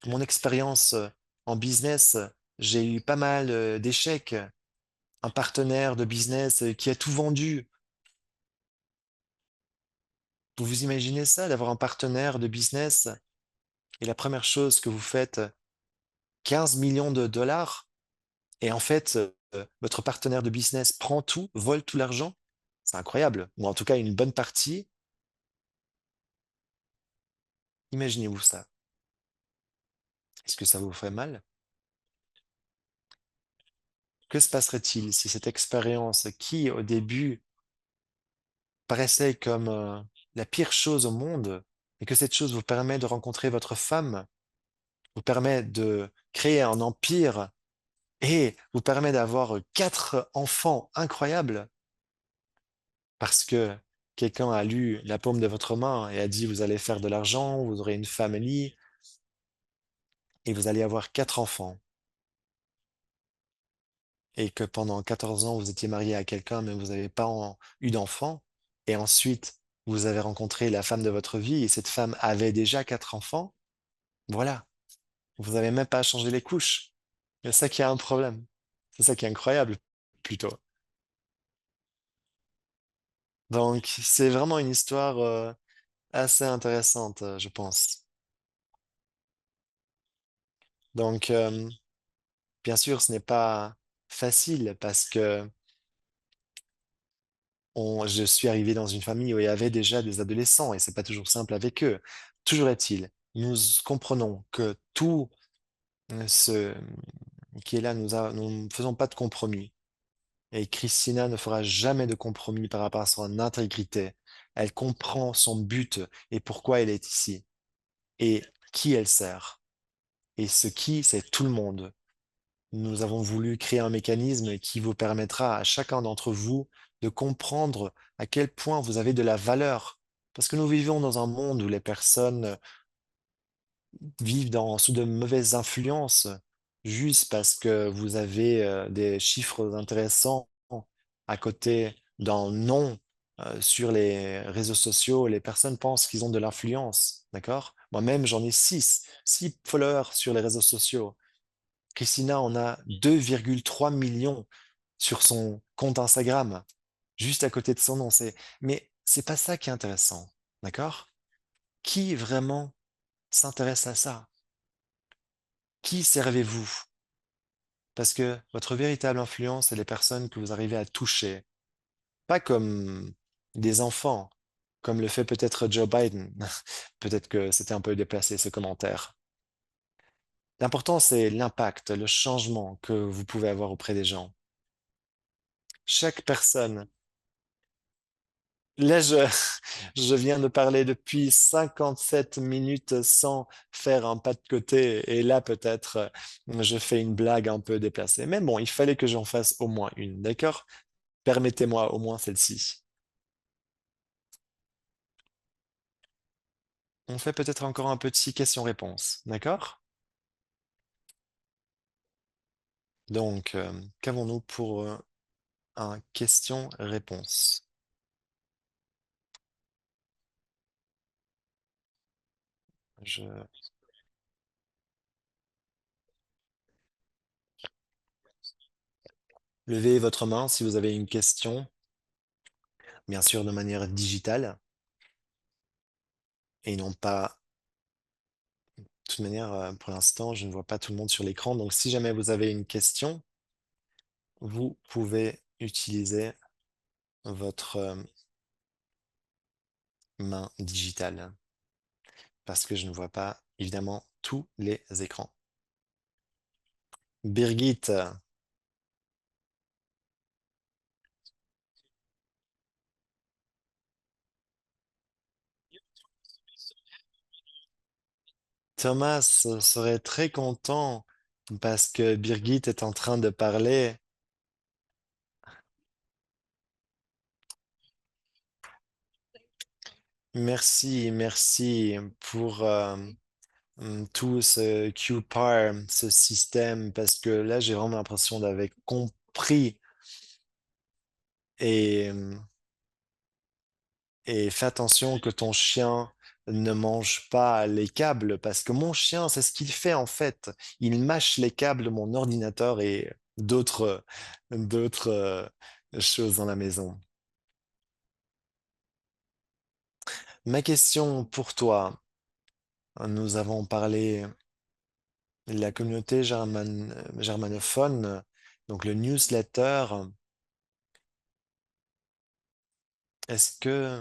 Mon expérience en business, j'ai eu pas mal d'échecs. Un partenaire de business qui a tout vendu. Vous vous imaginez ça, d'avoir un partenaire de business et la première chose que vous faites, 15 millions de dollars, et en fait, votre partenaire de business prend tout, vole tout l'argent. C'est incroyable. Ou en tout cas, une bonne partie. Imaginez-vous ça. Est-ce que ça vous ferait mal? Que se passerait-il si cette expérience qui, au début, paraissait comme la pire chose au monde, et que cette chose vous permet de rencontrer votre femme, vous permet de créer un empire et vous permet d'avoir 4 enfants incroyables parce que quelqu'un a lu la paume de votre main et a dit vous allez faire de l'argent, vous aurez une famille et vous allez avoir 4 enfants et que pendant 14 ans vous étiez marié à quelqu'un mais vous n'avez pas eu d'enfants et ensuite vous avez rencontré la femme de votre vie et cette femme avait déjà 4 enfants, voilà, vous n'avez même pas changé les couches. C'est ça qui a un problème. C'est ça qui est incroyable plutôt. Donc c'est vraiment une histoire assez intéressante, je pense. Donc, bien sûr, ce n'est pas facile parce que je suis arrivé dans une famille où il y avait déjà des adolescents et c'est pas toujours simple avec eux. Toujours est-il, nous comprenons que tout ce qui est là, nous ne faisons pas de compromis. Et Christina ne fera jamais de compromis par rapport à son intégrité. Elle comprend son but et pourquoi elle est ici et qui elle sert. Et ce qui, c'est tout le monde. Nous avons voulu créer un mécanisme qui vous permettra à chacun d'entre vous de comprendre à quel point vous avez de la valeur. Parce que nous vivons dans un monde où les personnes vivent sous de mauvaises influences juste parce que vous avez des chiffres intéressants à côté d'un nom sur les réseaux sociaux. Les personnes pensent qu'ils ont de l'influence. D'accord? Moi-même, j'en ai 6 followers sur les réseaux sociaux. Christina en a 2,3 millions sur son compte Instagram, juste à côté de son nom. Mais c'est pas ça qui est intéressant, d'accord? Qui vraiment s'intéresse à ça? Qui servez-vous? Parce que votre véritable influence, c'est les personnes que vous arrivez à toucher, pas comme des enfants, comme le fait peut-être Joe Biden. Peut-être que c'était un peu déplacé ce commentaire. L'important, c'est l'impact, le changement que vous pouvez avoir auprès des gens. Chaque personne Là, je viens de parler depuis 57 minutes sans faire un pas de côté. Et là, peut-être, je fais une blague un peu déplacée. Mais bon, il fallait que j'en fasse au moins une, d'accord? Permettez-moi au moins celle-ci. On fait peut-être encore un petit question-réponse, d'accord? Donc, qu'avons-nous pour un question-réponse? Je... Levez votre main si vous avez une question, bien sûr de manière digitale, et non pas... De toute manière, pour l'instant, je ne vois pas tout le monde sur l'écran. Donc, si jamais vous avez une question, vous pouvez utiliser votre main digitale, parce que je ne vois pas, évidemment, tous les écrans. Birgit, Thomas serait très content parce que Birgit est en train de parler. Merci, merci pour tout ce QPAR, ce système, parce que là, j'ai vraiment l'impression d'avoir compris et, et fais attention que ton chien ne mange pas les câbles, parce que mon chien, c'est ce qu'il fait en fait. Il mâche les câbles de mon ordinateur et d'autres choses dans la maison. Ma question pour toi, nous avons parlé de la communauté germanophone, donc le newsletter. Est-ce que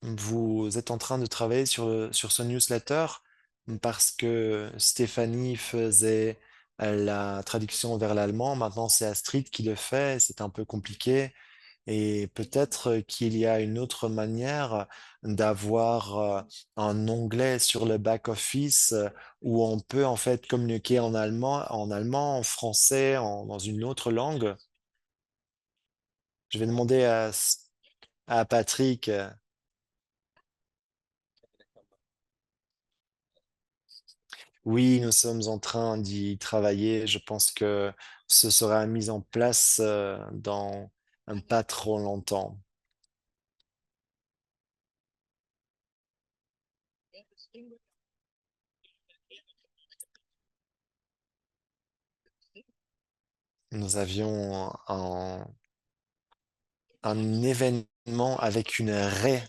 vous êtes en train de travailler sur ce newsletter parce que Stéphanie faisait la traduction vers l'allemand. Maintenant, c'est Astrid qui le fait. C'est un peu compliqué. Et peut-être qu'il y a une autre manière d'avoir un onglet sur le back-office où on peut en fait communiquer en français, dans une autre langue. Je vais demander à Patrick. Oui, nous sommes en train d'y travailler. Je pense que ce sera mis en place dans un pas trop longtemps. Nous avions un événement avec une raie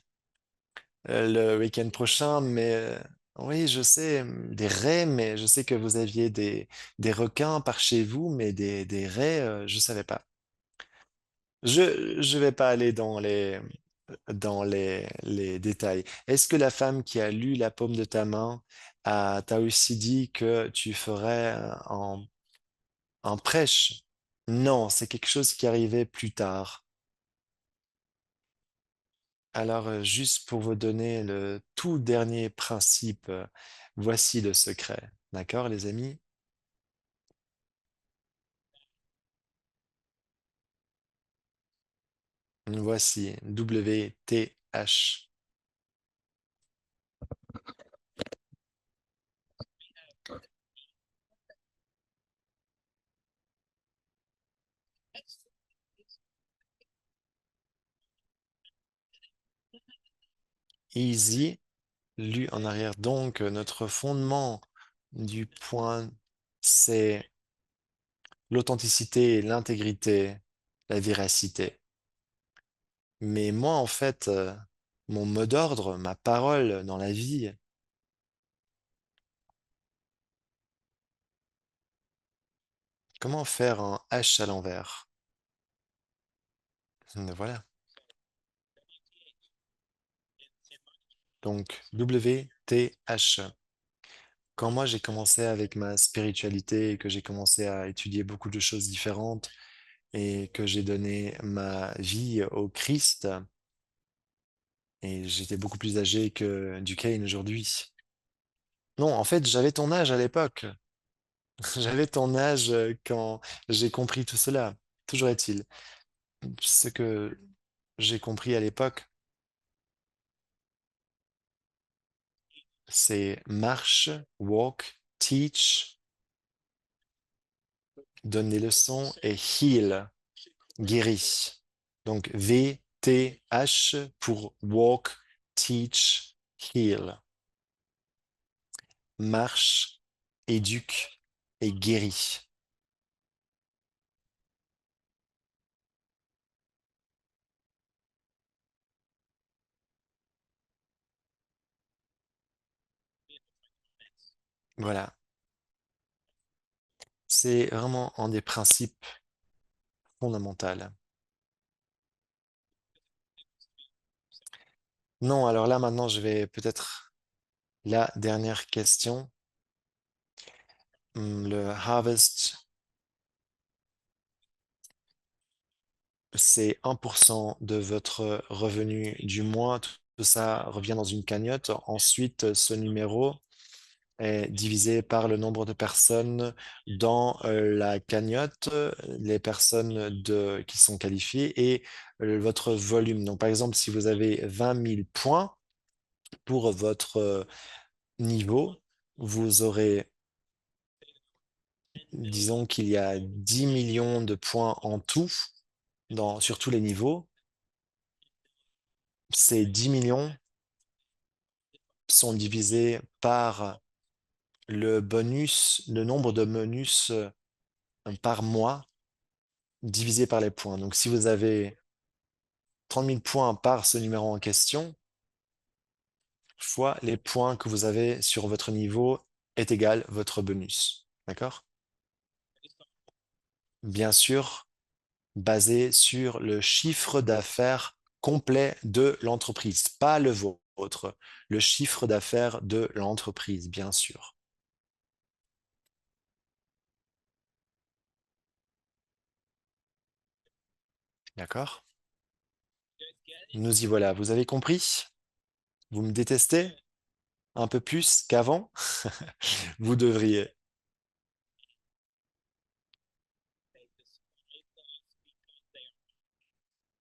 le week-end prochain, mais oui, je sais, des raies, mais je sais que vous aviez des requins par chez vous, mais des raies, je savais pas. Je vais pas aller dans les détails. Est-ce que la femme qui a lu la paume de ta main t'a aussi dit que tu ferais un prêche? Non, c'est quelque chose qui arrivait plus tard. Alors, juste pour vous donner le tout dernier principe, voici le secret. D'accord, les amis? Voici WTH. Easy, lu en arrière. Donc, notre fondement du point, c'est l'authenticité, l'intégrité, la véracité. Mais moi, en fait, mon mot d'ordre, ma parole dans la vie, comment faire un H à l'envers? Voilà. Donc, WTH. Quand moi, j'ai commencé avec ma spiritualité et que j'ai commencé à étudier beaucoup de choses différentes et que j'ai donné ma vie au Christ, Et j'étais beaucoup plus âgé que Duquesne aujourd'hui. Non, en fait, j'avais ton âge à l'époque. J'avais ton âge quand j'ai compris tout cela. Toujours est-il. Ce que j'ai compris à l'époque, c'est marche, walk, teach, donne des leçons et heal, guérit. Donc V-T-H pour walk, teach, heal. Marche, éduque et guérit. Voilà. C'est vraiment un des principes fondamentaux. Non, alors là maintenant, je vais peut-être la dernière question. Le harvest, c'est 1% de votre revenu du mois. Tout ça revient dans une cagnotte. Ensuite, ce numéro est divisé par le nombre de personnes dans la cagnotte, les personnes qui sont qualifiées et votre volume. Donc, par exemple, si vous avez 20 000 points pour votre niveau, vous aurez, disons qu'il y a 10 millions de points en tout sur tous les niveaux. Ces 10 millions sont divisés par le bonus, le nombre de bonus par mois divisé par les points. Donc, si vous avez 30 000 points par ce numéro en question, fois les points que vous avez sur votre niveau est égal votre bonus. D'accord? Bien sûr, basé sur le chiffre d'affaires complet de l'entreprise, pas le vôtre, le chiffre d'affaires de l'entreprise, bien sûr. D'accord? Nous y voilà. Vous avez compris? Vous me détestez un peu plus qu'avant? Vous devriez,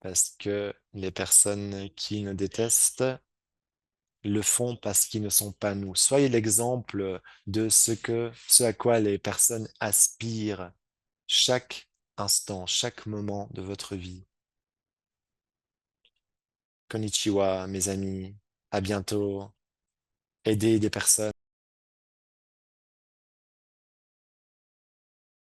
parce que les personnes qui nous détestent le font parce qu'ils ne sont pas nous. Soyez l'exemple de ce à quoi les personnes aspirent chaque instant, chaque moment de votre vie. Konnichiwa, mes amis. À bientôt. Aidez des personnes.